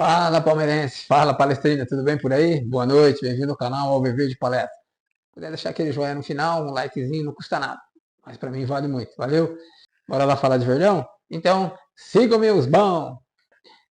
Fala, palmeirense. Fala, palestrina. Tudo bem por aí? Boa noite. Bem-vindo ao canal Alviverde de Palestra. Se puder deixar aquele joinha no final, um likezinho, não custa nada. Mas para mim vale muito. Valeu? Bora lá falar de Verdão? Então, sigam meus bons.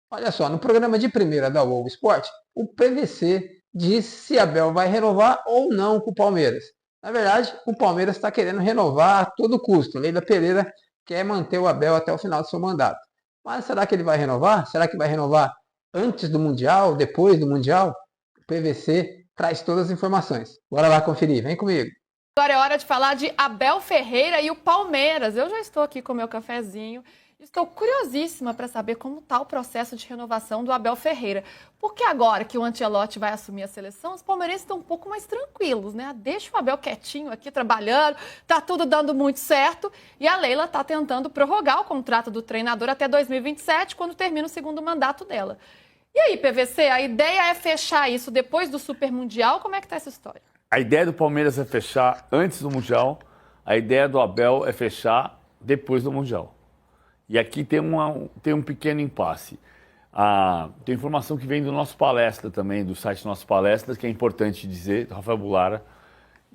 Olha só, no programa de primeira da UOL Esporte, o PVC diz se Abel vai renovar ou não com o Palmeiras. Na verdade, o Palmeiras está querendo renovar a todo custo. Leila Pereira quer manter o Abel até o final do seu mandato. Mas será que ele vai renovar? Será que vai renovar antes do Mundial, depois do Mundial? O PVC traz todas as informações. Bora lá conferir, vem comigo. Agora é hora de falar de Abel Ferreira e o Palmeiras. Eu já estou aqui com o meu cafezinho. Estou curiosíssima para saber como está o processo de renovação do Abel Ferreira. Porque agora que o Ancelotti vai assumir a seleção, os palmeirenses estão um pouco mais tranquilos, né? Deixa o Abel quietinho aqui trabalhando, tá tudo dando muito certo. E a Leila está tentando prorrogar o contrato do treinador até 2027, quando termina o segundo mandato dela. E aí, PVC, a ideia é fechar isso depois do Super Mundial? Como é que tá essa história? A ideia do Palmeiras é fechar antes do Mundial, a ideia do Abel é fechar depois do Mundial. E aqui tem um pequeno impasse. Tem informação que vem do nosso palestra também, do site Nosso Palestra, que é importante dizer, do Rafael Bulara.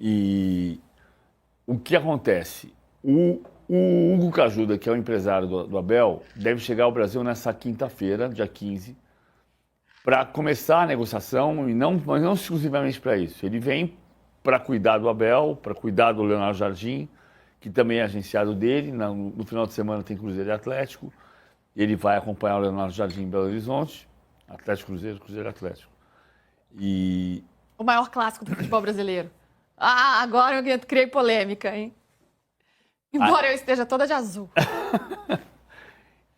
E o que acontece? O Hugo Cajuda, que é o empresário do Abel, deve chegar ao Brasil nessa quinta-feira, dia 15, para começar a negociação, mas não exclusivamente para isso. Ele vem para cuidar do Abel, para cuidar do Leonardo Jardim, que também é agenciado dele. No final de semana tem Cruzeiro e Atlético. Ele vai acompanhar o Leonardo Jardim em Belo Horizonte. Atlético Cruzeiro, Cruzeiro Atlético. E O maior clássico do futebol brasileiro. Agora eu criei polêmica, hein? Embora eu esteja toda de azul.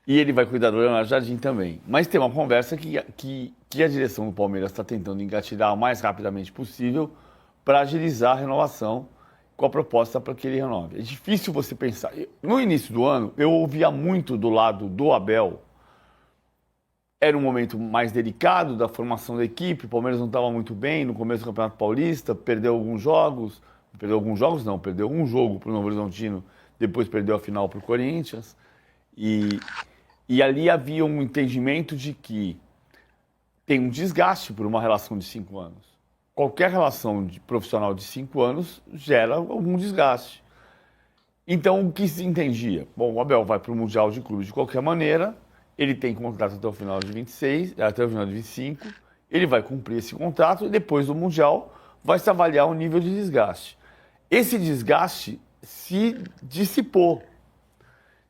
ele vai cuidar do Leonardo Jardim também. Mas tem uma conversa que a direção do Palmeiras está tentando engatilhar o mais rapidamente possível para agilizar a renovação com a proposta para que ele renove. É difícil você pensar. No início do ano, eu ouvia muito do lado do Abel. Era um momento mais delicado da formação da equipe. O Palmeiras não estava muito bem no começo do Campeonato Paulista, perdeu alguns jogos. Perdeu um jogo para o Novo Horizontino, depois perdeu a final para o Corinthians. E ali havia um entendimento de que tem um desgaste por uma relação de 5 anos. Qualquer relação profissional de 5 anos gera algum desgaste. Então, o que se entendia? Bom, o Abel vai para o Mundial de Clubes de qualquer maneira, ele tem contrato até o final de 26, até o final de 25, ele vai cumprir esse contrato e depois do Mundial vai se avaliar o nível de desgaste. Esse desgaste se dissipou.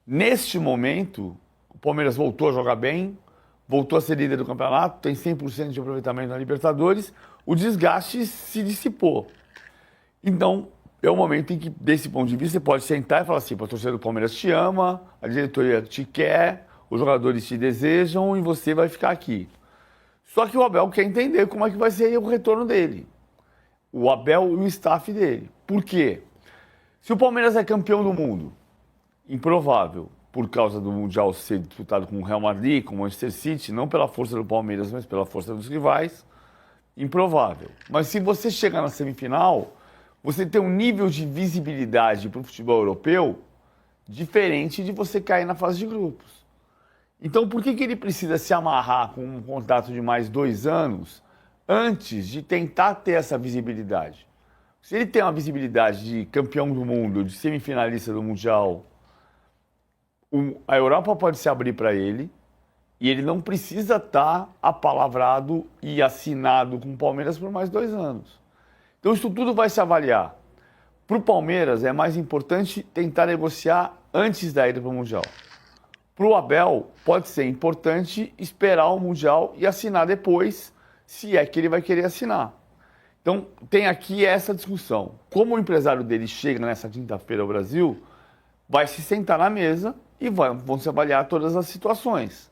Neste momento, o Palmeiras voltou a jogar bem, voltou a ser líder do campeonato, tem 100% de aproveitamento na Libertadores, o desgaste se dissipou. Então, é o momento em que, desse ponto de vista, você pode sentar e falar assim: a torcida do Palmeiras te ama, a diretoria te quer, os jogadores te desejam e você vai ficar aqui. Só que o Abel quer entender como é que vai ser o retorno dele. O Abel e o staff dele. Por quê? Se o Palmeiras é campeão do mundo, improvável, por causa do Mundial ser disputado com o Real Madrid, com o Manchester City, não pela força do Palmeiras, mas pela força dos rivais, improvável. Mas se você chegar na semifinal, você tem um nível de visibilidade para o futebol europeu diferente de você cair na fase de grupos. Então, por que ele precisa se amarrar com um contrato de mais 2 anos antes de tentar ter essa visibilidade? Se ele tem uma visibilidade de campeão do mundo, de semifinalista do Mundial, a Europa pode se abrir para ele e ele não precisa estar apalavrado e assinado com o Palmeiras por mais 2 anos. Então isso tudo vai se avaliar. Para o Palmeiras é mais importante tentar negociar antes da ida para o Mundial. Para o Abel pode ser importante esperar o Mundial e assinar depois, se é que ele vai querer assinar. Então tem aqui essa discussão. Como o empresário dele chega nessa quinta-feira ao Brasil, vai se sentar na mesa e vão se avaliar todas as situações,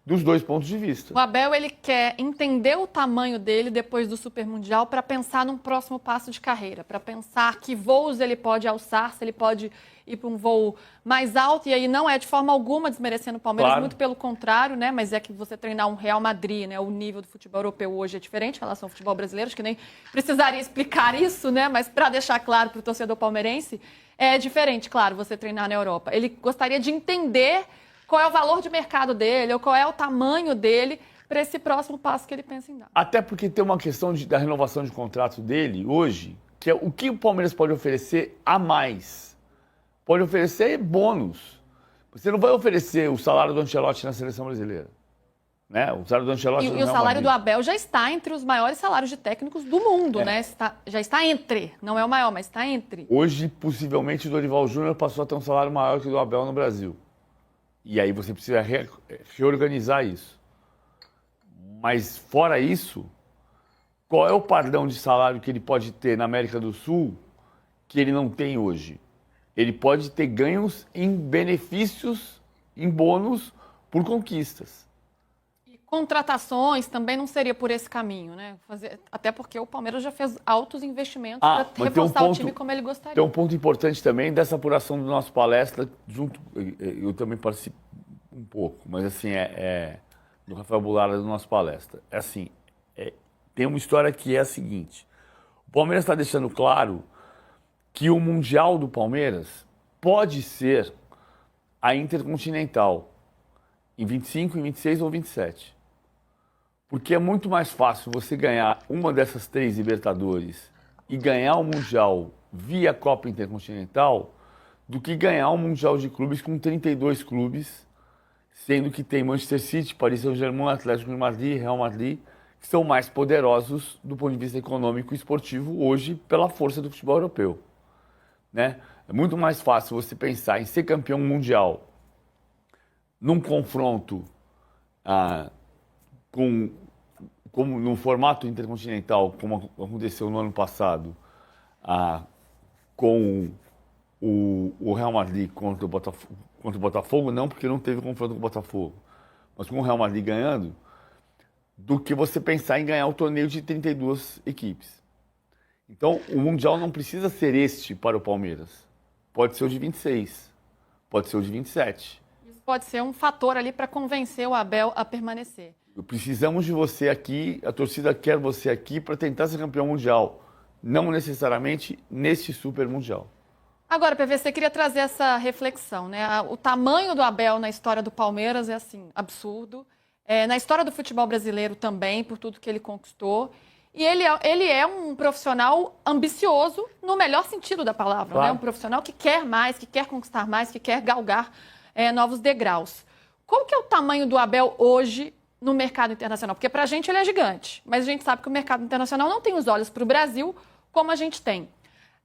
dos 2 pontos de vista. O Abel, ele quer entender o tamanho dele depois do Super Mundial para pensar num próximo passo de carreira, para pensar que voos ele pode alçar, se ele pode ir para um voo mais alto, e aí não é de forma alguma desmerecendo o Palmeiras, Claro. muito pelo contrário, né? Mas é que você treinar um Real Madrid, né? O nível do futebol europeu hoje é diferente em relação ao futebol brasileiro, acho que nem precisaria explicar isso, né? Mas para deixar claro para o torcedor palmeirense, é diferente, claro, você treinar na Europa. Ele gostaria de entender qual é o valor de mercado dele, ou qual é o tamanho dele, para esse próximo passo que ele pensa em dar. Até porque tem uma questão da renovação de contrato dele hoje, que é o que o Palmeiras pode oferecer a mais. Pode oferecer bônus. Você não vai oferecer o salário do Ancelotti na seleção brasileira. Né? O salário do Ancelotti E o salário do Abel já está entre os maiores salários de técnicos do mundo, né? Já está entre. Não é o maior, mas está entre. Hoje, possivelmente, o Dorival Júnior passou a ter um salário maior que o do Abel no Brasil. E aí você precisa reorganizar isso. Mas, fora isso, qual é o padrão de salário que ele pode ter na América do Sul que ele não tem hoje? Ele pode ter ganhos em benefícios, em bônus, por conquistas. Contratações também não seria por esse caminho, né? Até porque o Palmeiras já fez altos investimentos para reforçar o time como ele gostaria. Tem um ponto importante também dessa apuração do nosso palestra, eu também participo um pouco, mas assim, do Rafael Bulara do nosso palestra. Tem uma história que é a seguinte, o Palmeiras está deixando claro que o Mundial do Palmeiras pode ser a Intercontinental em 25, em 26 ou 27. Porque é muito mais fácil você ganhar uma dessas 3 Libertadores e ganhar o Mundial via Copa Intercontinental do que ganhar um Mundial de clubes com 32 clubes, sendo que tem Manchester City, Paris Saint-Germain, Atlético de Madrid, Real Madrid, que são mais poderosos do ponto de vista econômico e esportivo hoje pela força do futebol europeu. Né? É muito mais fácil você pensar em ser campeão mundial num confronto como no formato intercontinental, como aconteceu no ano passado, com o Real Madrid contra o Botafogo, não porque não teve confronto com o Botafogo, mas com o Real Madrid ganhando, do que você pensar em ganhar o torneio de 32 equipes. Então, o Mundial não precisa ser este para o Palmeiras. Pode ser o de 26, pode ser o de 27. Isso pode ser um fator ali para convencer o Abel a permanecer. Precisamos de você aqui, a torcida quer você aqui para tentar ser campeão mundial, não necessariamente neste super mundial. Agora, PVC, queria trazer essa reflexão, né? O tamanho do Abel na história do Palmeiras é assim, absurdo. Na história do futebol brasileiro também, por tudo que ele conquistou. E ele é um profissional ambicioso, no melhor sentido da palavra, claro. Né? Um profissional que quer mais, que quer conquistar mais, que quer galgar novos degraus. Qual que é o tamanho do Abel hoje no mercado internacional? Porque para a gente ele é gigante, mas a gente sabe que o mercado internacional não tem os olhos para o Brasil como a gente tem.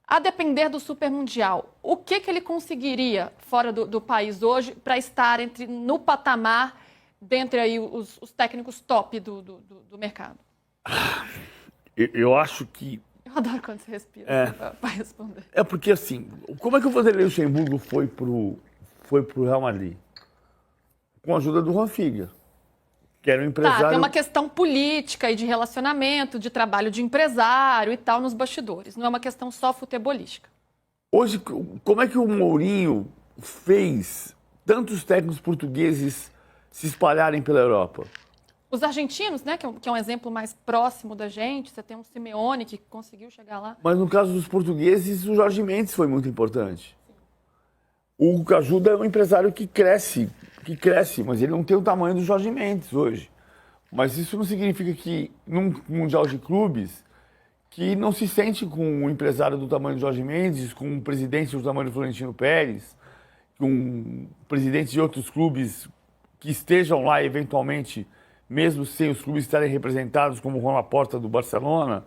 A depender do Super Mundial, o que ele conseguiria fora do país hoje para estar no patamar dentre aí os técnicos top do mercado? Eu acho que... Eu adoro quando você respira para responder. É porque assim, como é que o Vanderlei Luxemburgo foi pro Real Madrid? Com a ajuda do Juan Figa, que era um empresário... Tem uma questão política e de relacionamento, de trabalho de empresário e tal nos bastidores. Não é uma questão só futebolística. Hoje, como é que o Mourinho fez tantos técnicos portugueses se espalharem pela Europa? Os argentinos, né, que é um exemplo mais próximo da gente, você tem um Simeone que conseguiu chegar lá. Mas no caso dos portugueses, o Jorge Mendes foi muito importante. O Hugo Cajuda é um empresário que cresce, mas ele não tem o tamanho do Jorge Mendes hoje. Mas isso não significa que, num Mundial de Clubes, que não se sente com um empresário do tamanho do Jorge Mendes, com um presidente do tamanho do Florentino Pérez, com presidentes de outros clubes que estejam lá eventualmente, mesmo sem os clubes estarem representados, como o Juan Laporta do Barcelona,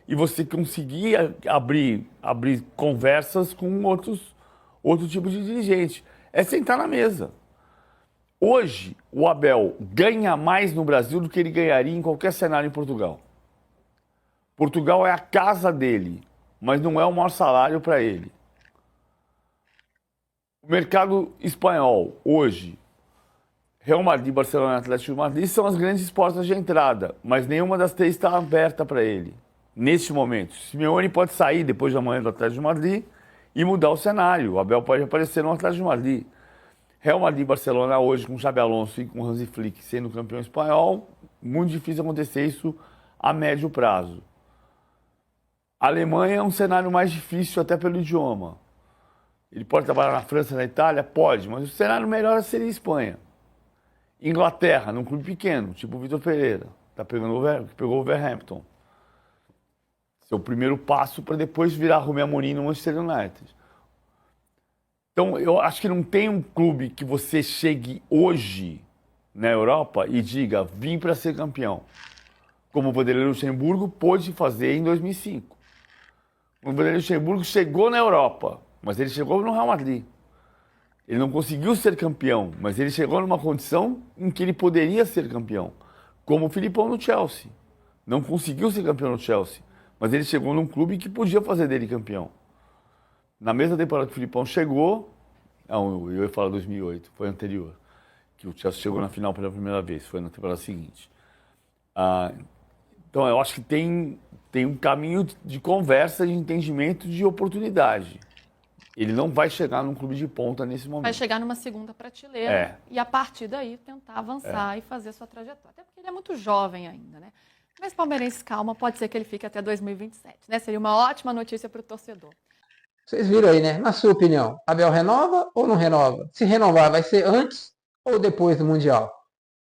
e você conseguir abrir conversas com outro tipo de dirigente. É sentar na mesa. Hoje, o Abel ganha mais no Brasil do que ele ganharia em qualquer cenário em Portugal. Portugal é a casa dele, mas não é o maior salário para ele. O mercado espanhol, hoje, Real Madrid, Barcelona e Atlético de Madrid são as grandes portas de entrada, mas nenhuma das 3 está aberta para ele, neste momento. Simeone pode sair depois da manhã do Atlético de Madrid e mudar o cenário. O Abel pode aparecer no Atlético de Madrid. Real Madrid e Barcelona hoje, com Xabi Alonso e com Hansi Flick sendo campeão espanhol, muito difícil acontecer isso a médio prazo. A Alemanha é um cenário mais difícil até pelo idioma. Ele pode trabalhar na França, na Itália? Pode, mas o cenário melhor seria a Espanha. Inglaterra, num clube pequeno, tipo o Vitor Pereira, pegou o Wolverhampton. Seu primeiro passo para depois virar Rubem Amorim no Manchester United. Então, eu acho que não tem um clube que você chegue hoje na Europa e diga, vim para ser campeão. Como o Vanderlei Luxemburgo pôde fazer em 2005. O Vanderlei Luxemburgo chegou na Europa, mas ele chegou no Real Madrid. Ele não conseguiu ser campeão, mas ele chegou numa condição em que ele poderia ser campeão. Como o Filipão no Chelsea. Não conseguiu ser campeão no Chelsea, mas ele chegou num clube que podia fazer dele campeão. Na mesma temporada que o Filipão chegou, não, eu ia falar 2008, foi anterior, que o Chelsea chegou na final pela primeira vez, foi na temporada seguinte. Então eu acho que tem um caminho de conversa, de entendimento, de oportunidade. Ele não vai chegar num clube de ponta nesse momento. Vai chegar numa segunda prateleira e a partir daí tentar avançar e fazer sua trajetória. Até porque ele é muito jovem ainda, né? Mas palmeirense, calma, pode ser que ele fique até 2027, né? Seria uma ótima notícia para o torcedor. Vocês viram aí, né? Na sua opinião, Abel renova ou não renova? Se renovar, vai ser antes ou depois do Mundial?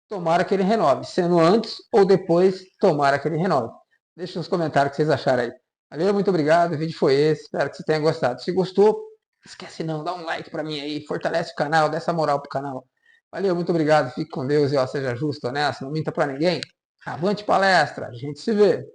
Tomara que ele renove. Sendo antes ou depois, tomara que ele renove. Deixe nos comentários o que vocês acharam aí. Valeu, muito obrigado. O vídeo foi esse. Espero que você tenha gostado. Se gostou, esquece não, dá um like pra mim aí. Fortalece o canal, dá essa moral pro canal. Valeu, muito obrigado. Fique com Deus e ó, seja justo, honesto. Não minta pra ninguém. Avante palestra. A gente se vê.